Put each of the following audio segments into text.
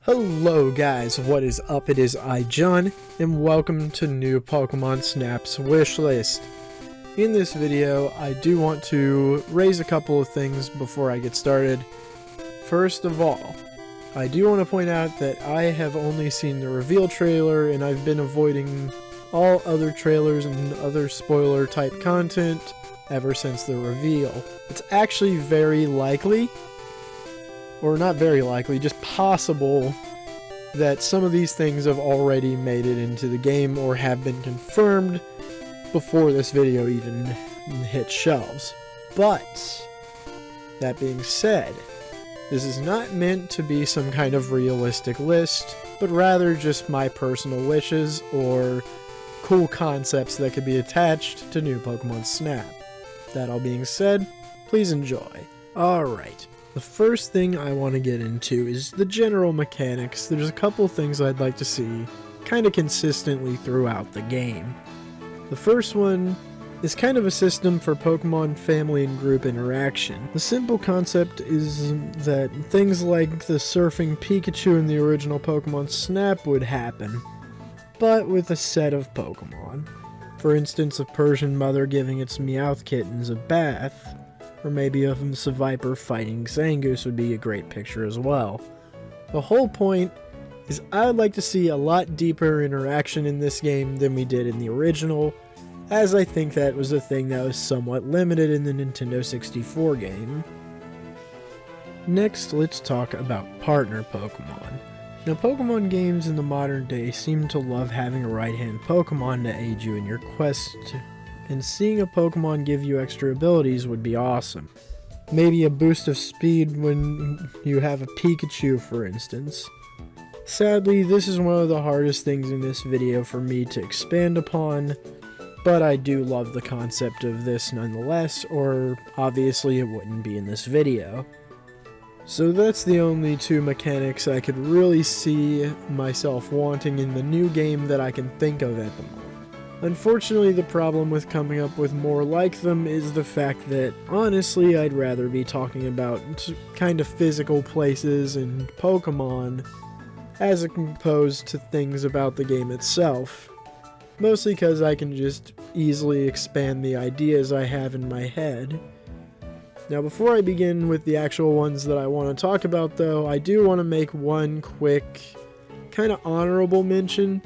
Hello guys, what is up? It is I, John, and welcome to new Pokemon Snap's Wishlist. In this video, I do want to raise a couple of things before I get started. First of all, I do want to point out that I have only seen the reveal trailer and I've been avoiding all other trailers and other spoiler type content ever since the reveal. It's actually very likely, or not very likely, just possible that some of these things have already made it into the game or have been confirmed before this video even hits shelves. But, that being said, this is not meant to be some kind of realistic list, but rather just my personal wishes or cool concepts that could be attached to new Pokemon Snap. That all being said, please enjoy. Alright. The first thing I want to get into is the general mechanics. There's a couple things I'd like to see kind of consistently throughout the game. The first one is kind of a system for Pokemon family and group interaction. The simple concept is that things like the surfing Pikachu in the original Pokemon Snap would happen, but with a set of Pokemon. For instance, a Persian mother giving its Meowth kittens a bath, or maybe a Seviper fighting Zangoose would be a great picture as well. The whole point is I'd like to see a lot deeper interaction in this game than we did in the original, as I think that was a thing that was somewhat limited in the Nintendo 64 game. Next, let's talk about partner Pokemon. Now, Pokemon games in the modern day seem to love having a right-hand Pokemon to aid you in your quest, and seeing a Pokemon give you extra abilities would be awesome. Maybe a boost of speed when you have a Pikachu, for instance. Sadly, this is one of the hardest things in this video for me to expand upon, but I do love the concept of this nonetheless, or obviously it wouldn't be in this video. So that's the only two mechanics I could really see myself wanting in the new game that I can think of at the moment. Unfortunately, the problem with coming up with more like them is the fact that, honestly, I'd rather be talking about kind of physical places and Pokemon as opposed to things about the game itself. Mostly because I can just easily expand the ideas I have in my head. Now, before I begin with the actual ones that I want to talk about, though, I do want to make one quick, kind of honorable mention.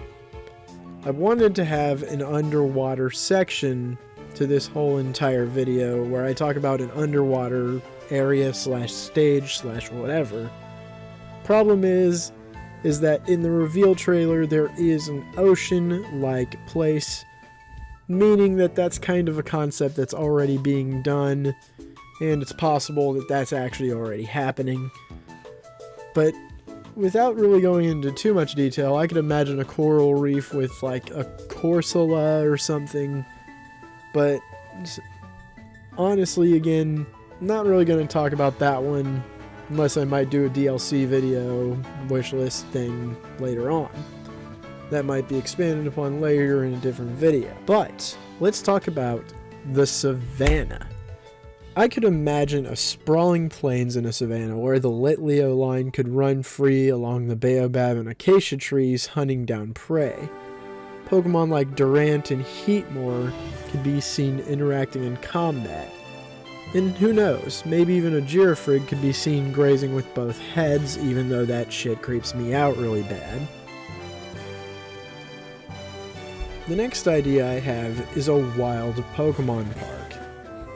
I wanted to have an underwater section to this whole entire video where I talk about an underwater area slash stage slash whatever. Problem is that in the reveal trailer there is an ocean-like place, meaning that that's kind of a concept that's already being done, and it's possible that that's actually already happening. But without really going into too much detail, I could imagine a coral reef with like a Corsola or something, but honestly, again, not really going to talk about that one unless I might do a DLC video wishlist thing later on. That might be expanded upon later in a different video. But let's talk about the Savannah. I could imagine a sprawling plains in a savanna where the Litleo line could run free along the baobab and acacia trees hunting down prey. Pokemon like Durant and Heatmore could be seen interacting in combat. And who knows, maybe even a Girafrig could be seen grazing with both heads, even though that shit creeps me out really bad. The next idea I have is a wild Pokemon park.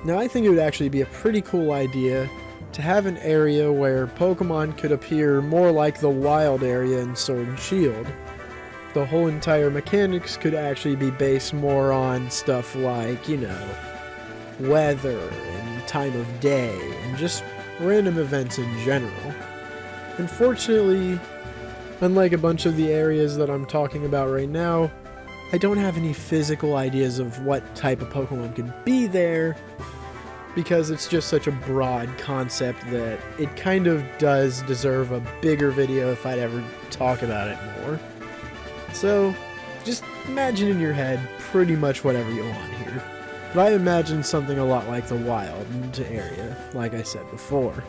Now, I think it would actually be a pretty cool idea to have an area where Pokemon could appear more like the wild area in Sword and Shield. The whole entire mechanics could actually be based more on stuff like, you know, weather and time of day and just random events in general. Unfortunately, unlike a bunch of the areas that I'm talking about right now, I don't have any physical ideas of what type of Pokemon could be there, because it's just such a broad concept that it kind of does deserve a bigger video if I'd ever talk about it more. So, just imagine in your head pretty much whatever you want here. But I imagine something a lot like the wild area, like I said before.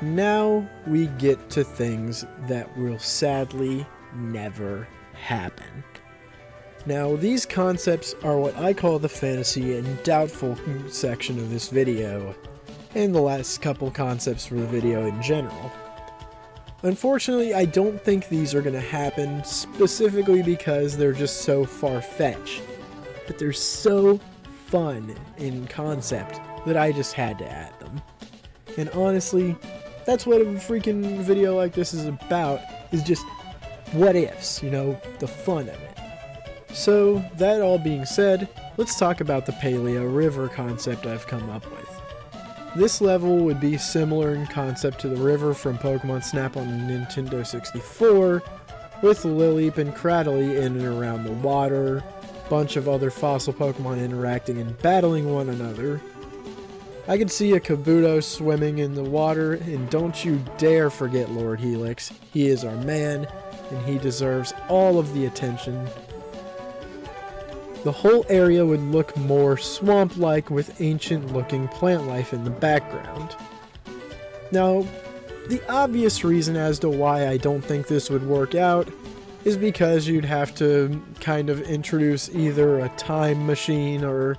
Now we get to things that will sadly never happen. Now, these concepts are what I call the fantasy and doubtful section of this video, and the last couple concepts for the video in general. Unfortunately, I don't think these are going to happen, specifically because they're just so far-fetched, but they're so fun in concept that I just had to add them. And honestly, that's what a freaking video like this is about, is just what ifs, you know, the fun of it. So, that all being said, let's talk about the Paleo River concept I've come up with. This level would be similar in concept to the river from Pokemon Snap on Nintendo 64, with Lilip and Cradily in and around the water, bunch of other fossil Pokemon interacting and battling one another. I could see a Kabuto swimming in the water, and don't you dare forget Lord Helix. He is our man, and he deserves all of the attention. The whole area would look more swamp-like with ancient-looking plant life in the background. Now, the obvious reason as to why I don't think this would work out is because you'd have to kind of introduce either a time machine or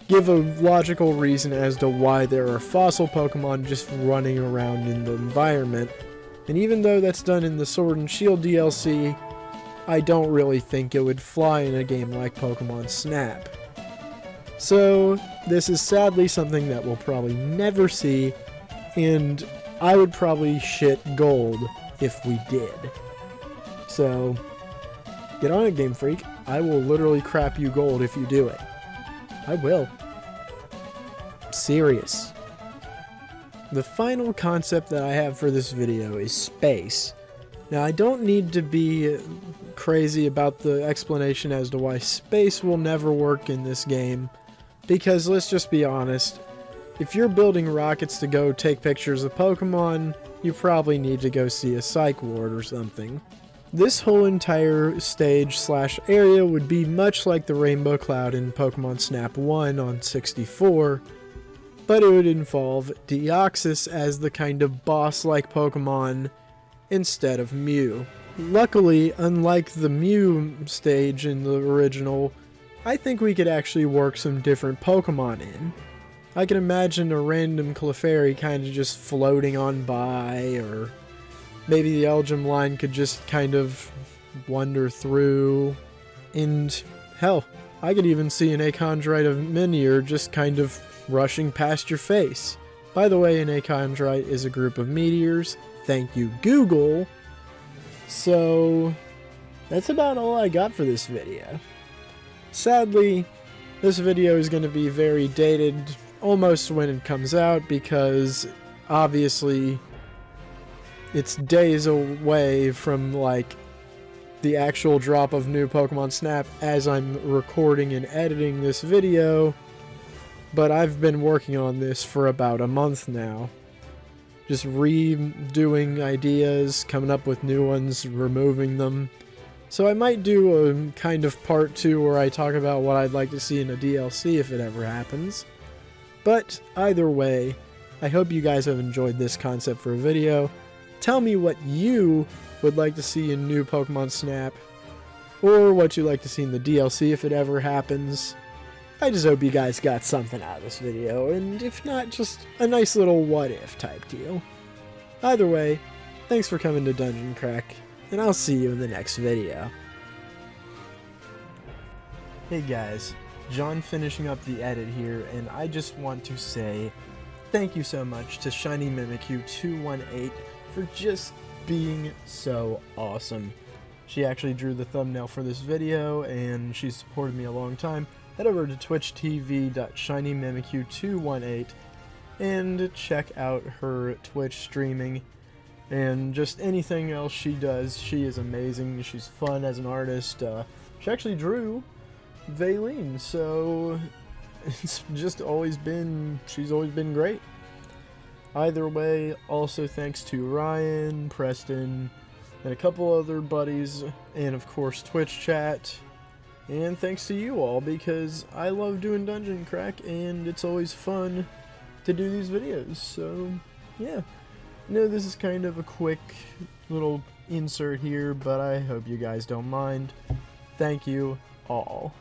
give a logical reason as to why there are fossil Pokemon just running around in the environment. And even though that's done in the Sword and Shield DLC, I don't really think it would fly in a game like Pokemon Snap. So, this is sadly something that we'll probably never see, and I would probably shit gold if we did. So, get on it, Game Freak. I will literally crap you gold if you do it. I will. Serious. The final concept that I have for this video is space. Now, I don't need to be crazy about the explanation as to why space will never work in this game, because let's just be honest, if you're building rockets to go take pictures of Pokemon, you probably need to go see a psych ward or something. This whole entire stage/area would be much like the Rainbow Cloud in Pokemon Snap 1 on 64, but it would involve Deoxys as the kind of boss-like Pokemon instead of Mew. Luckily, unlike the Mew stage in the original, I think we could actually work some different Pokemon in. I can imagine a random Clefairy kind of just floating on by, or maybe the Elgyem line could just kind of wander through, and hell, I could even see an Achondrite of Minior just kind of rushing past your face. By the way, an Achondrite is a group of meteors. Thank you, Google. So, that's about all I got for this video. Sadly, this video is going to be very dated almost when it comes out, because obviously it's days away from like the actual drop of new Pokemon Snap as I'm recording and editing this video, but I've been working on this for about a month now. Just redoing ideas, coming up with new ones, removing them. So I might do a kind of part 2 where I talk about what I'd like to see in a DLC if it ever happens. But either way, I hope you guys have enjoyed this concept for a video. Tell me what you would like to see in new Pokemon Snap, or what you'd like to see in the DLC if it ever happens. I just hope you guys got something out of this video, and if not, just a nice little what-if type deal. Either way, thanks for coming to Dungeon Crack, and I'll see you in the next video. Hey guys, John finishing up the edit here, and I just want to say thank you so much to Shiny Mimikyu 218 for just being so awesome. She actually drew the thumbnail for this video, and she's supported me a long time. Head over to twitch.tv/ShinyMimikyu218 and check out her Twitch streaming and just anything else she does. She is amazing. She's fun as an artist. She actually drew Valine, so it's just she's always been great. Either way, also thanks to Ryan, Preston, and a couple other buddies, and of course Twitch chat. And thanks to you all, because I love doing Dungeon Crack, and it's always fun to do these videos. So, yeah. know this is kind of a quick little insert here, but I hope you guys don't mind. Thank you all.